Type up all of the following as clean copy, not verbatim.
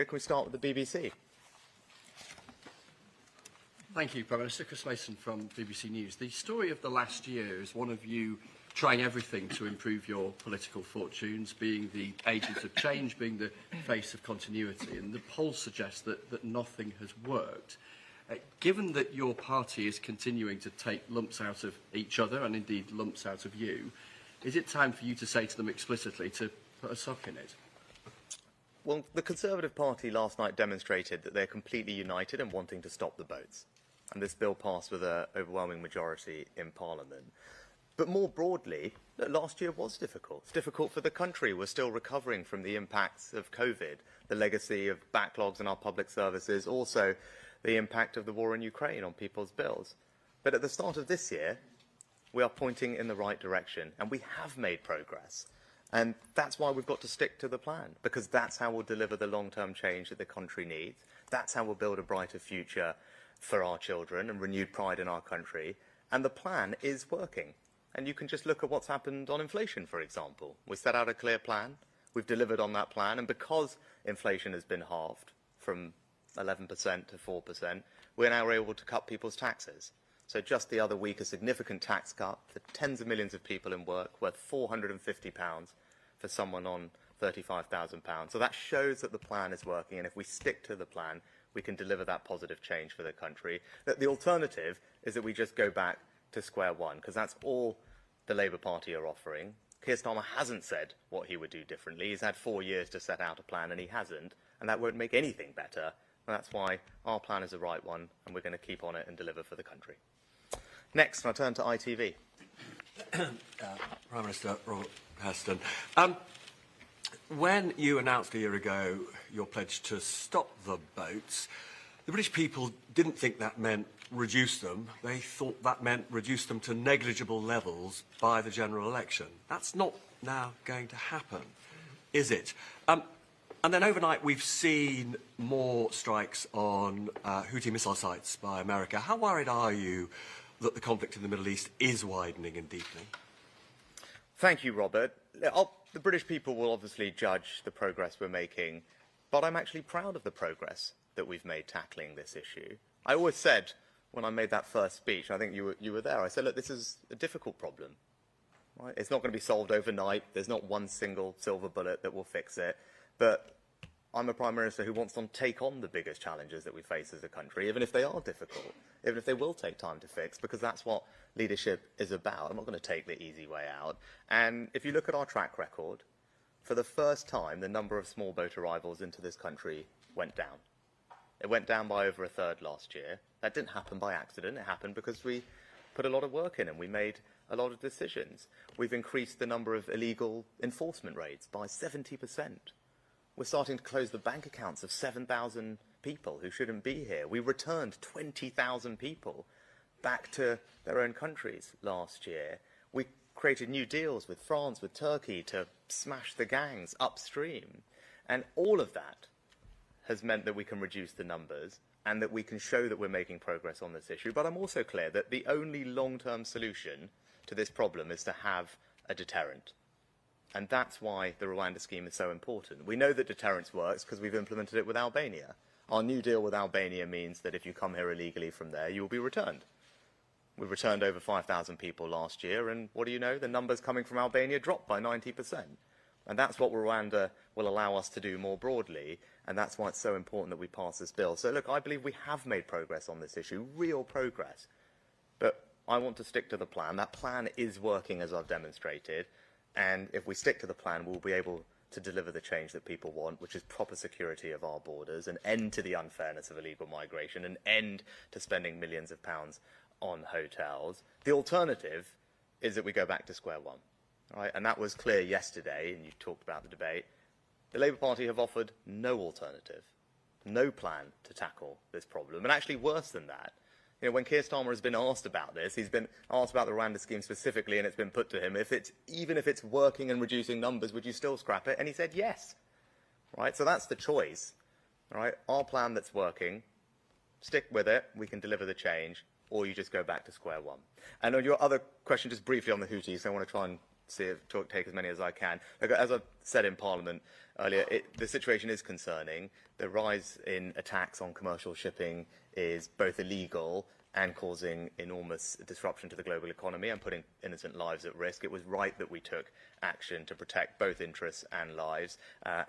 Can we start with the BBC? Thank you, Prime Minister. Chris Mason from BBC News. The story of the last year is one of you trying everything to improve your political fortunes, being the agent of change, being the face of continuity, and the polls suggest that nothing has worked. Given that your party is continuing to take lumps out of each other, and indeed lumps out of you, is it time for you to say to them explicitly to put a sock in it? Well, the Conservative Party last night demonstrated that they're completely united in wanting to stop the boats. And this bill passed with an overwhelming majority in Parliament. But more broadly, last year was difficult. It's difficult for the country. We're still recovering from the impacts of COVID, the legacy of backlogs in our public services, also the impact of the war in Ukraine on people's bills. But at the start of this year, we are pointing in the right direction, and we have made progress. And that's why we've got to stick to the plan, because that's how we'll deliver the long-term change that the country needs. That's how we'll build a brighter future for our children and renewed pride in our country. And the plan is working. And you can just look at what's happened on inflation, for example. We set out a clear plan. We've delivered on that plan. And because inflation has been halved from 11% to 4%, we're now able to cut people's taxes. So just the other week, a significant tax cut for tens of millions of people in work, worth £450 for someone on £35,000. So that shows that the plan is working. And if we stick to the plan, we can deliver that positive change for the country. That the alternative is that we just go back to square one, because that's all the Labour Party are offering. Keir Starmer hasn't said what he would do differently. He's had 4 years to set out a plan, and he hasn't, and that won't make anything better. And that's why our plan is the right one, and we're going to keep on it and deliver for the country. Next, I turn to ITV. Prime Minister Robert Heston. When you announced a year ago your pledge to stop the boats, the British people didn't think that meant reduce them. They thought that meant reduce them to negligible levels by the general election. That's not now going to happen, is it? And then overnight we've seen more strikes on Houthi missile sites by America. How worried are you that the conflict in the Middle East is widening and deepening? Thank you, Robert. The British people will obviously judge the progress we're making, but I'm actually proud of the progress that we've made tackling this issue. I always said, when I made that first speech, I think you were there, I said, look, this is a difficult problem. Right? It's not going to be solved overnight. There's not one single silver bullet that will fix it. But I'm a Prime Minister who wants to take on the biggest challenges that we face as a country, even if they are difficult, even if they will take time to fix, because that's what leadership is about. I'm not going to take the easy way out. And if you look at our track record, for the first time, the number of small boat arrivals into this country went down. It went down by over a third last year. That didn't happen by accident. It happened because we put a lot of work in and we made a lot of decisions. We've increased the number of illegal enforcement raids by 70%. We're starting to close the bank accounts of 7,000 people who shouldn't be here. We returned 20,000 people back to their own countries last year. We created new deals with France, with Turkey, to smash the gangs upstream. And all of that has meant that we can reduce the numbers and that we can show that we're making progress on this issue. But I'm also clear that the only long-term solution to this problem is to have a deterrent. And that's why the Rwanda scheme is so important. We know that deterrence works because we've implemented it with Albania. Our new deal with Albania means that if you come here illegally from there, you will be returned. We returned over 5,000 people last year, and what do you know? The numbers coming from Albania dropped by 90%. And that's what Rwanda will allow us to do more broadly, and that's why it's so important that we pass this bill. So, look, I believe we have made progress on this issue, real progress. But I want to stick to the plan. That plan is working, as I've demonstrated, and if we stick to the plan, we'll be able to deliver the change that people want, which is proper security of our borders, an end to the unfairness of illegal migration, an end to spending millions of pounds on hotels. The alternative is that we go back to square one. Right? And that was clear yesterday, and you talked about the debate. The Labour Party have offered no alternative, no plan to tackle this problem. And actually worse than that, you know, when Keir Starmer has been asked about this, he's been asked about the Rwanda scheme specifically, and it's been put to him, even if it's working and reducing numbers, would you still scrap it? And he said yes. Right? So that's the choice. Right? Our plan that's working, stick with it, we can deliver the change, or you just go back to square one. And on your other question, just briefly on the Houthis, I want to try and take as many as I can. Look, as I've said in Parliament earlier, the situation is concerning. The rise in attacks on commercial shipping is both illegal and causing enormous disruption to the global economy and putting innocent lives at risk. It was right that we took action to protect both interests and lives,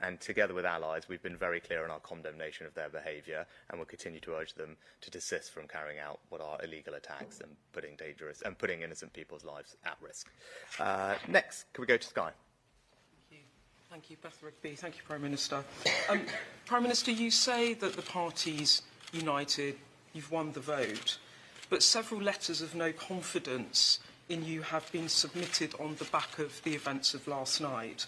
and together with allies, we've been very clear in our condemnation of their behaviour, and will continue to urge them to desist from carrying out what are illegal attacks and putting innocent people's lives at risk. Next, can we go to Sky? Thank you, Beth Rigby. Thank you, Prime Minister. Prime Minister, you say that the party's united, you've won the vote, but several letters of no confidence in you have been submitted on the back of the events of last night.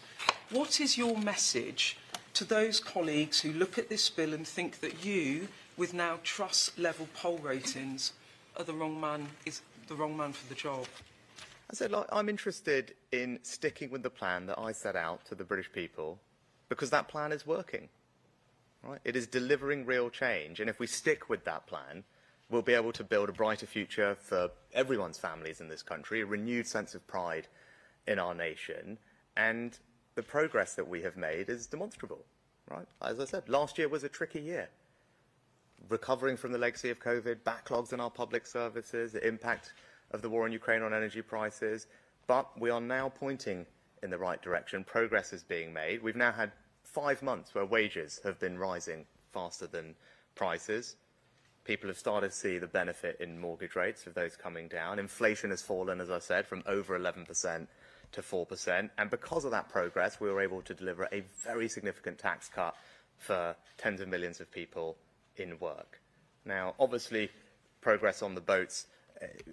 What is your message to those colleagues who look at this bill and think that you, with now trust-level poll ratings, are the wrong man for the job? I said, I'm interested in sticking with the plan that I set out to the British people, because that plan is working. Right? It is delivering real change, and if we stick with that plan, we'll be able to build a brighter future for everyone's families in this country, a renewed sense of pride in our nation, and the progress that we have made is demonstrable. Right? As I said, last year was a tricky year. Recovering from the legacy of COVID, backlogs in our public services, the impact of the war in Ukraine on energy prices, but we are now pointing in the right direction. Progress is being made. We've now had 5 months where wages have been rising faster than prices. People have started to see the benefit in mortgage rates of those coming down. Inflation has fallen, as I said, from over 11% to 4%. And because of that progress, we were able to deliver a very significant tax cut for tens of millions of people in work. Now, obviously, progress on the boats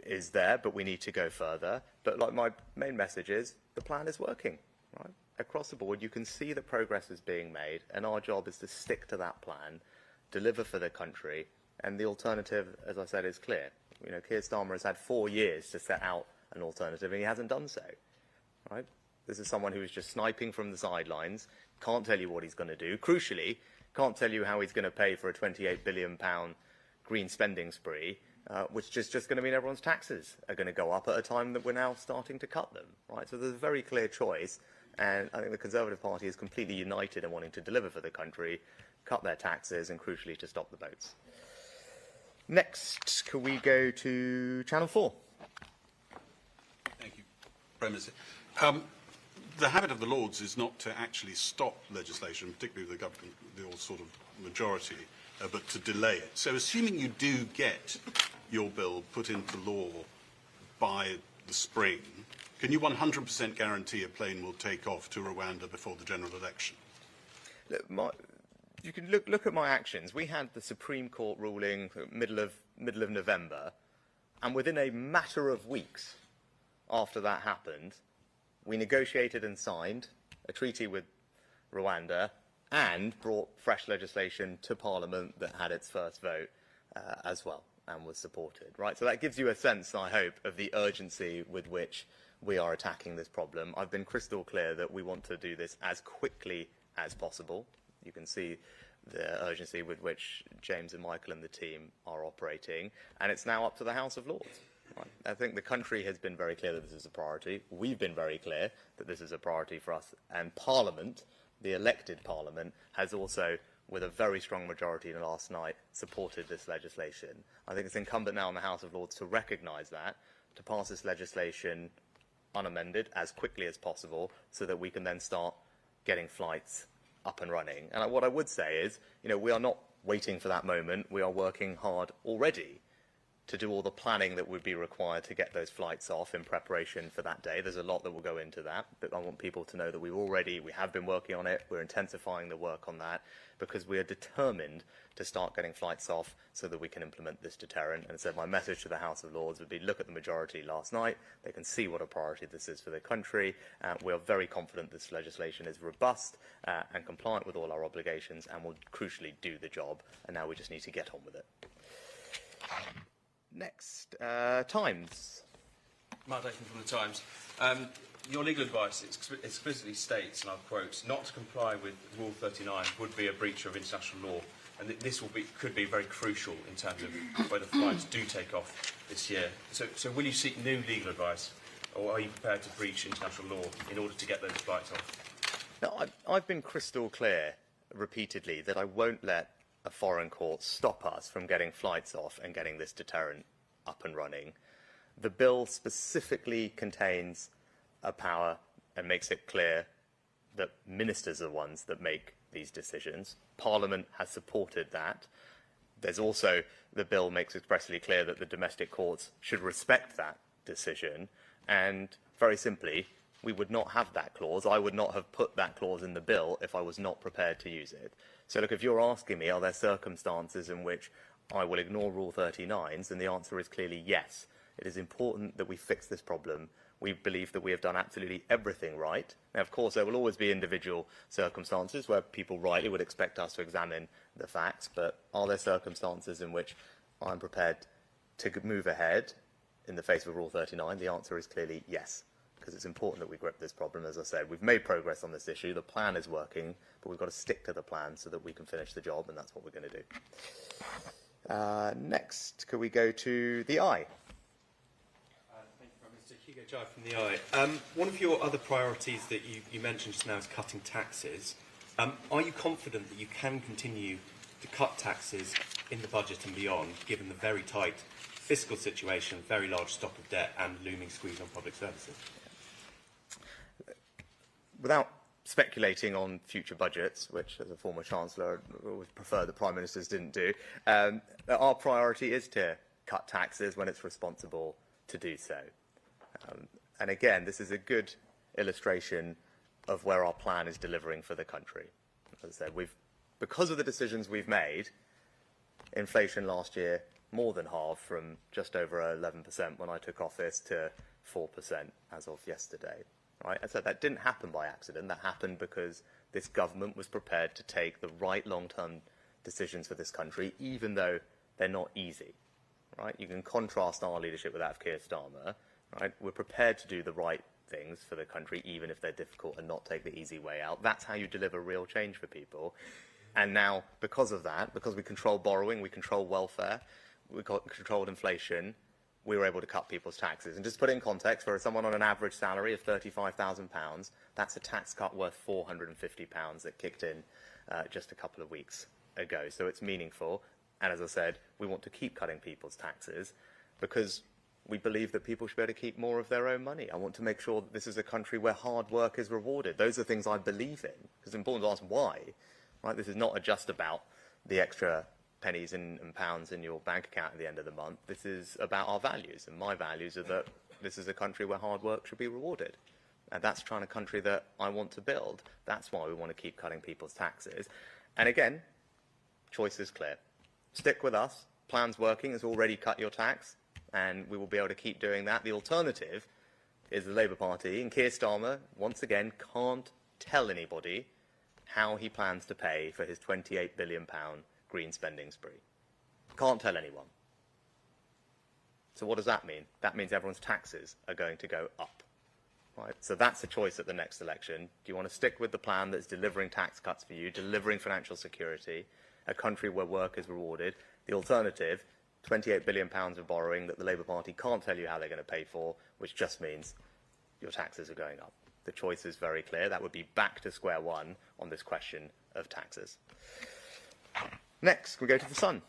is there, but we need to go further. But like my main message is, the plan is working. Right? Across the board, you can see that progress is being made, and our job is to stick to that plan, deliver for the country, and the alternative, as I said, is clear. You know, Keir Starmer has had 4 years to set out an alternative, and he hasn't done so. Right? This is someone who is just sniping from the sidelines, can't tell you what he's going to do. Crucially, can't tell you how he's going to pay for a £28 billion green spending spree, which is just going to mean everyone's taxes are going to go up at a time that we're now starting to cut them. Right? So there's a very clear choice, and I think the Conservative Party is completely united in wanting to deliver for the country, cut their taxes, and crucially to stop the boats. Next, can we go to Channel 4? Thank you, Prime Minister. The habit of the Lords is not to actually stop legislation, particularly with the government, the sort of majority, but to delay it. So assuming you do get your bill put into law by the spring, can you 100% guarantee a plane will take off to Rwanda before the general election? You can look at my actions. We had the Supreme Court ruling middle of November, and within a matter of weeks after that happened, we negotiated and signed a treaty with Rwanda and brought fresh legislation to Parliament that had its first vote as well and was supported. Right? So that gives you a sense, I hope, of the urgency with which we are attacking this problem. I've been crystal clear that we want to do this as quickly as possible. You can see the urgency with which James and Michael and the team are operating, and it's now up to the House of Lords. Right? I think the country has been very clear that this is a priority. We've been very clear that this is a priority for us, and Parliament, the elected Parliament, has also, with a very strong majority last night, supported this legislation. I think it's incumbent now on the House of Lords to recognise that, to pass this legislation unamended as quickly as possible so that we can then start getting flights up and running. And what I would say is, you know, we are not waiting for that moment. We are working hard already to do all the planning that would be required to get those flights off in preparation for that day. There's a lot that will go into that, but I want people to know that we have been working on it. We're intensifying the work on that because we are determined to start getting flights off so that we can implement this deterrent. And so my message to the House of Lords would be, look at the majority last night. They can see what a priority this is for the country. We are very confident this legislation is robust and compliant with all our obligations and will crucially do the job. And now we just need to get on with it. Next, Times. Mark Dayton from the Times. Your legal advice explicitly states, and I'll quote, not to comply with Rule 39 would be a breach of international law, and this could be very crucial in terms of whether flights do take off this year. So will you seek new legal advice, or are you prepared to breach international law in order to get those flights off? Now, I've been crystal clear repeatedly that I won't let a foreign court stop us from getting flights off and getting this deterrent up and running. The bill specifically contains a power and makes it clear that ministers are the ones that make these decisions. Parliament has supported that. There's also, the bill makes expressly clear that the domestic courts should respect that decision. And very simply, we would not have that clause. I would not have put that clause in the bill if I was not prepared to use it. So look, if you're asking me, are there circumstances in which I will ignore Rule 39s, then the answer is clearly yes. It is important that we fix this problem. We believe that we have done absolutely everything right. Now, of course, there will always be individual circumstances where people rightly would expect us to examine the facts, but are there circumstances in which I'm prepared to move ahead in the face of Rule 39? The answer is clearly yes, because it's important that we grip this problem. As I said, we've made progress on this issue. The plan is working, but we've got to stick to the plan so that we can finish the job, and that's what we're going to do. Next, could we go to the eye? Thank you, Prime Minister. Hugo Jai from the eye. One of your other priorities that you mentioned just now is cutting taxes. Are you confident that you can continue to cut taxes in the budget and beyond, given the very tight fiscal situation, very large stock of debt and looming squeeze on public services? Without speculating on future budgets, which as a former Chancellor I would prefer the Prime Ministers didn't do, our priority is to cut taxes when it's responsible to do so. And again, this is a good illustration of where our plan is delivering for the country. As I said, because of the decisions we've made, inflation last year more than halved from just over 11% when I took office to 4% as of yesterday. Right? And so that didn't happen by accident. That happened because this government was prepared to take the right long-term decisions for this country, even though they're not easy. Right? You can contrast our leadership with that of Keir Starmer. Right? We're prepared to do the right things for the country, even if they're difficult, and not take the easy way out. That's how you deliver real change for people. And now, because of that, because we control borrowing, we control welfare, we controlled inflation, we were able to cut people's taxes. And just to put it in context, for someone on an average salary of £35,000, that's a tax cut worth £450 that kicked in just a couple of weeks ago. So it's meaningful. And as I said, we want to keep cutting people's taxes because we believe that people should be able to keep more of their own money. I want to make sure that this is a country where hard work is rewarded. Those are things I believe in. Because it's important to ask why. Right? This is not just about the extra pennies and pounds in your bank account at the end of the month. This is about our values, and my values are that this is a country where hard work should be rewarded. And that's the kind of country that I want to build. That's why we want to keep cutting people's taxes. And again, choice is clear. Stick with us. Plan's working. It's already cut your tax, and we will be able to keep doing that. The alternative is the Labour Party, and Keir Starmer, once again, can't tell anybody how he plans to pay for his £28 billion green spending spree. Can't tell anyone. So what does that mean? That means everyone's taxes are going to go up. Right? So that's a choice at the next election. Do you want to stick with the plan that's delivering tax cuts for you, delivering financial security, a country where work is rewarded? The alternative, £28 billion of borrowing that the Labour Party can't tell you how they're going to pay for, which just means your taxes are going up. The choice is very clear. That would be back to square one on this question of taxes. Next, we go to the Sun.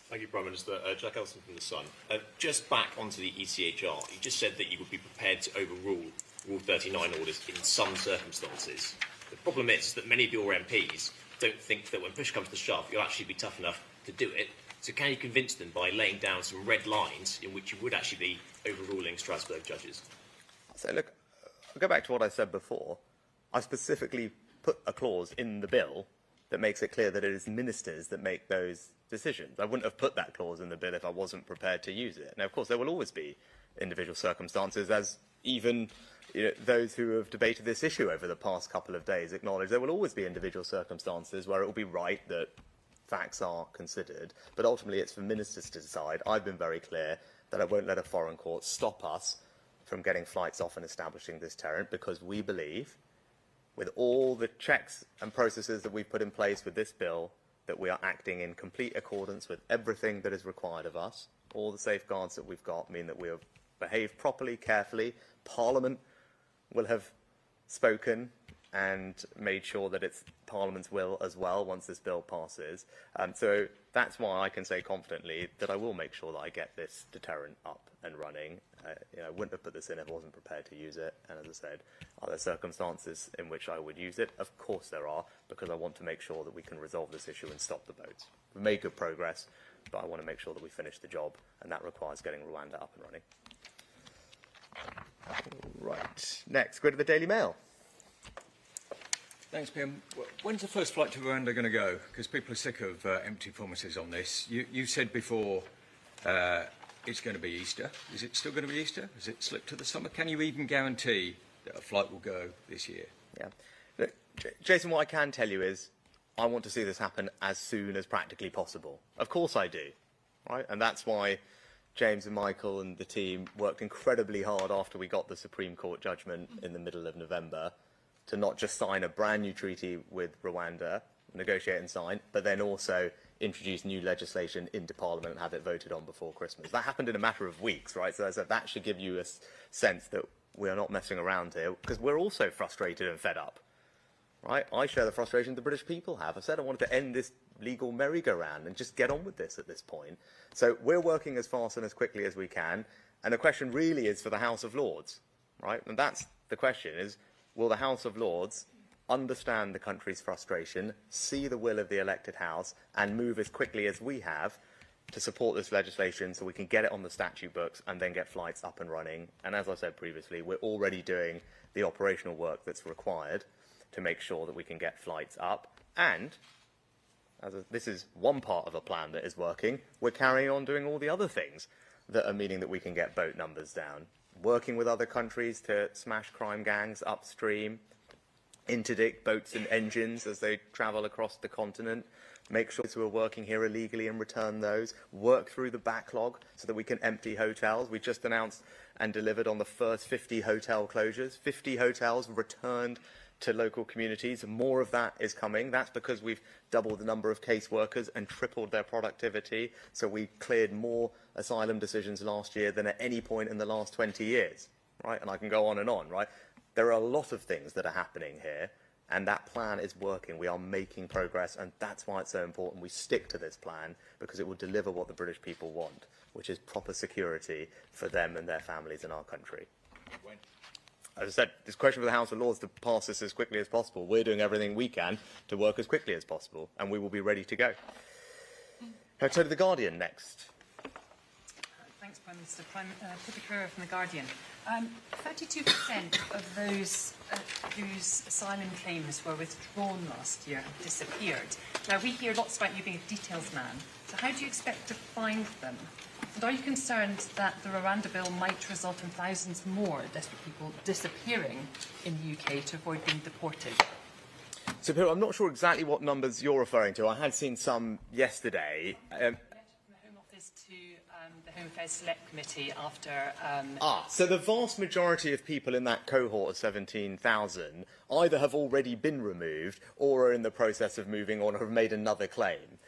Thank you, Prime Minister. Jack Elson from the Sun. Just back onto the ECHR, you just said that you would be prepared to overrule Rule 39 orders in some circumstances. The problem is that many of your MPs don't think that when push comes to shove, you'll actually be tough enough to do it. So can you convince them by laying down some red lines in which you would actually be overruling Strasbourg judges? So look, I'll go back to what I said before. I specifically put a clause in the bill that makes it clear that it is ministers that make those decisions. I wouldn't have put that clause in the bill if I wasn't prepared to use it. Now, of course, there will always be individual circumstances, as even those who have debated this issue over the past couple of days acknowledge. There will always be individual circumstances where it will be right that facts are considered, but ultimately it's for ministers to decide. I've been very clear that I won't let a foreign court stop us from getting flights off and establishing this deterrent, because we believe, with all the checks and processes that we've put in place with this bill, that we are acting in complete accordance with everything that is required of us. All the safeguards that we've got mean that we have behaved properly, carefully. Parliament will have spoken and made sure that it's Parliament's will as well once this bill passes. So that's why I can say confidently that I will make sure that I get this deterrent up and running. I wouldn't have put this in if I wasn't prepared to use it. And as I said, are there circumstances in which I would use it? Of course there are, because I want to make sure that we can resolve this issue and stop the boats. We've made good progress, but I want to make sure that we finish the job, and that requires getting Rwanda up and running. Right. Next, go to the Daily Mail. Thanks, PM. When's the first flight to Rwanda going to go? Because people are sick of empty promises on this. You said before it's going to be Easter. Is it still going to be Easter? Has it slipped to the summer? Can you even guarantee that a flight will go this year? Yeah. Look, Jason, what I can tell you is I want to see this happen as soon as practically possible. Of course I do. Right? And that's why James and Michael and the team worked incredibly hard after we got the Supreme Court judgment in the middle of November to not just sign a brand new treaty with Rwanda, negotiate and sign, but then also introduce new legislation into Parliament and have it voted on before Christmas. That happened in a matter of weeks, right? So as I said, that should give you a sense that we are not messing around here, because we're also frustrated and fed up, right? I share the frustration the British people have. I said I wanted to end this legal merry-go-round and just get on with this at this point. So we're working as fast and as quickly as we can, and the question really is for the House of Lords, right? And that's the question, is will the House of Lords understand the country's frustration, see the will of the elected House, and move as quickly as we have to support this legislation so we can get it on the statute books and then get flights up and running. And as I said previously, we're already doing the operational work that's required to make sure that we can get flights up. And this is one part of a plan that is working. We're carrying on doing all the other things that are meaning that we can get boat numbers down. Working with other countries to smash crime gangs upstream, interdict boats and engines as they travel across the continent, make sure those who are working here illegally and return those, work through the backlog so that we can empty hotels. We just announced and delivered on the first 50 hotel closures. 50 hotels returned to local communities. More of that is coming. That's because we've doubled the number of caseworkers and tripled their productivity. So we cleared more asylum decisions last year than at any point in the last 20 years, right? And I can go on, right? There are a lot of things that are happening here, and that plan is working. We are making progress, and that's why it's so important we stick to this plan, because it will deliver what the British people want, which is proper security for them and their families in our country. When? As I said, this question for the House of Lords to pass this as quickly as possible. We're doing everything we can to work as quickly as possible, and we will be ready to go. Now, turn to The Guardian next. Thanks, Prime Minister. Priti from The Guardian. 32% of those whose asylum claims were withdrawn last year have disappeared. Now, we hear lots about you being a details man. So how do you expect to find them? And are you concerned that the Rwanda bill might result in thousands more desperate people disappearing in the UK to avoid being deported? So, Peter, I'm not sure exactly what numbers you're referring to. I had seen some yesterday. To the Home Affairs Select Committee after... So the vast majority of people in that cohort of 17,000 either have already been removed or are in the process of moving on or have made another claim.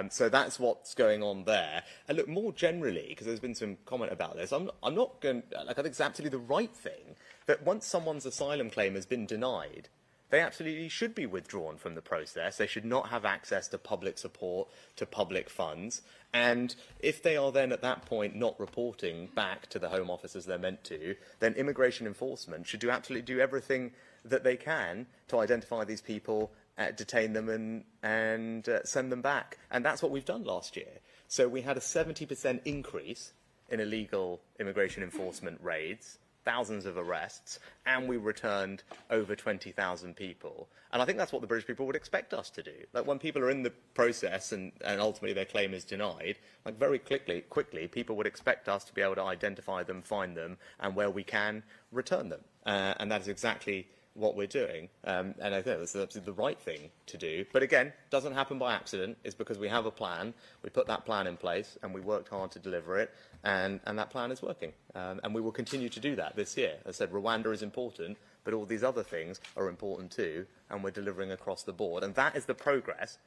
So that's what's going on there. And look, more generally, because there's been some comment about this, I'm not going... I think it's absolutely the right thing that once someone's asylum claim has been denied, they absolutely should be withdrawn from the process. They should not have access to public support, to public funds. And if they are then at that point not reporting back to the Home Office as they're meant to, then immigration enforcement should absolutely do everything that they can to identify these people, detain them and send them back. And that's what we've done last year. So we had a 70% increase in illegal immigration enforcement raids, thousands of arrests, and we returned over 20,000 people. And I think that's what the British people would expect us to do. Like, when people are in the process and ultimately their claim is denied, like, very quickly, people would expect us to be able to identify them, find them, and where we can, return them. And that is exactly what we're doing. And I think that's absolutely the right thing to do. But again, doesn't happen by accident. It's because we have a plan. We put that plan in place, and we worked hard to deliver it. And that plan is working. And we will continue to do that this year. As I said, Rwanda is important, but all these other things are important too, and we're delivering across the board. And that is the progress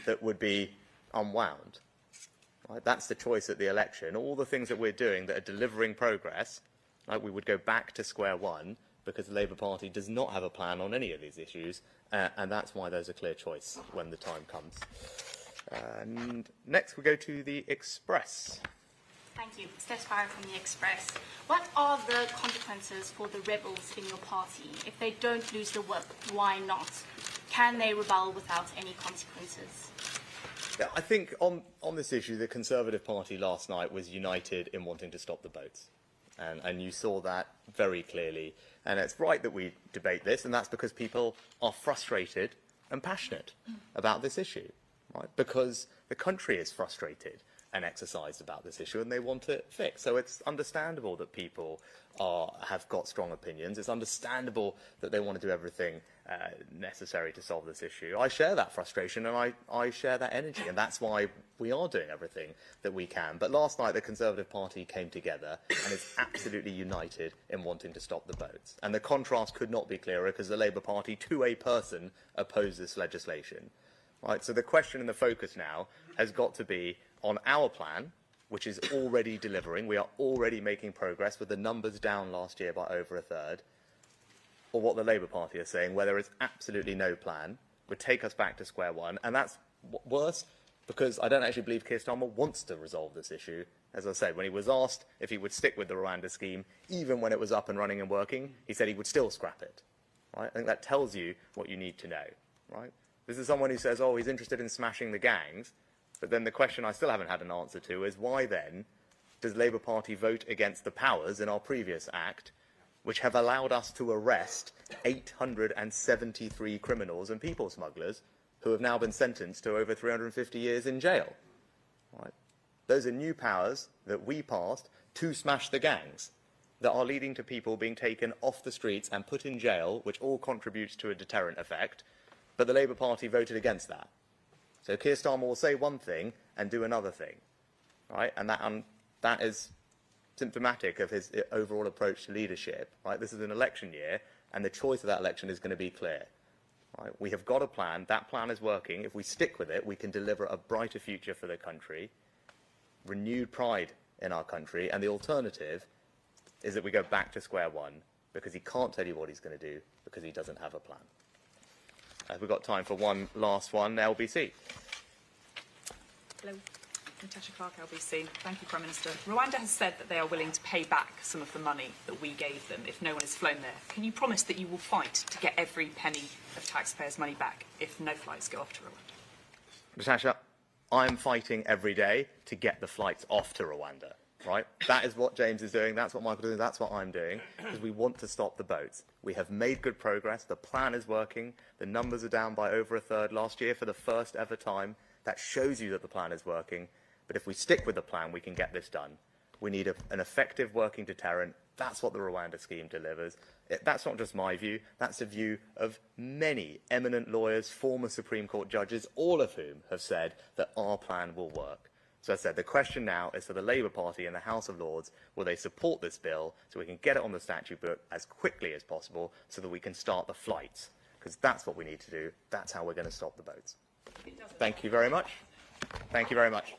that would be unwound. Right? That's the choice at the election. All the things that we're doing that are delivering progress, like, we would go back to square one, because the Labour Party does not have a plan on any of these issues, and that's why there's a clear choice when the time comes. And next we go to the Express. Thank you. Steph Barrett from the Express. What are the consequences for the rebels in your party? If they don't lose the whip, why not? Can they rebel without any consequences? Yeah, I think on this issue, the Conservative Party last night was united in wanting to stop the boats. And you saw that very clearly. And it's right that we debate this, and that's because people are frustrated and passionate about this issue, right? Because the country is frustrated and exercised about this issue, and they want it fixed. So it's understandable that people have got strong opinions. It's understandable that they want to do everything necessary to solve this issue. I share that frustration, and I share that energy, and that's why we are doing everything that we can. But last night, the Conservative Party came together and is absolutely united in wanting to stop the boats. And the contrast could not be clearer, because the Labour Party, to a person, opposed this legislation. Right, so the question and the focus now has got to be on our plan, which is already delivering. We are already making progress, with the numbers down last year by over a third, or what the Labour Party are saying, where there is absolutely no plan, would take us back to square one. And that's worse, because I don't actually believe Keir Starmer wants to resolve this issue. As I said, when he was asked if he would stick with the Rwanda scheme, even when it was up and running and working, he said he would still scrap it. Right? I think that tells you what you need to know. Right? This is someone who says, oh, he's interested in smashing the gangs, but then the question I still haven't had an answer to is, why then does the Labour Party vote against the powers in our previous act, which have allowed us to arrest 873 criminals and people smugglers who have now been sentenced to over 350 years in jail? Right? Those are new powers that we passed to smash the gangs, that are leading to people being taken off the streets and put in jail, which all contributes to a deterrent effect. But the Labour Party voted against that. So Keir Starmer will say one thing and do another thing, right? And that is symptomatic of his overall approach to leadership, right? This is an election year, and the choice of that election is going to be clear. Right? We have got a plan. That plan is working. If we stick with it, we can deliver a brighter future for the country, renewed pride in our country, and the alternative is that we go back to square one, because he can't tell you what he's going to do, because he doesn't have a plan. We've got time for one last one, LBC. Hello, Natasha Clark, LBC. Thank you, Prime Minister. Rwanda has said that they are willing to pay back some of the money that we gave them if no one has flown there. Can you promise that you will fight to get every penny of taxpayers' money back if no flights go off to Rwanda? Natasha, I'm fighting every day to get the flights off to Rwanda. Right? That is what James is doing, that's what Michael is doing, that's what I'm doing, because we want to stop the boats. We have made good progress, the plan is working, the numbers are down by over a third last year for the first ever time. That shows you that the plan is working, but if we stick with the plan, we can get this done. We need an effective working deterrent. That's what the Rwanda scheme delivers. That's not just my view, that's the view of many eminent lawyers, former Supreme Court judges, all of whom have said that our plan will work. So as I said, the question now is for the Labour Party in the House of Lords, will they support this bill so we can get it on the statute book as quickly as possible so that we can start the flights? Because that's what we need to do. That's how we're going to stop the boats. Thank you very much. Thank you very much.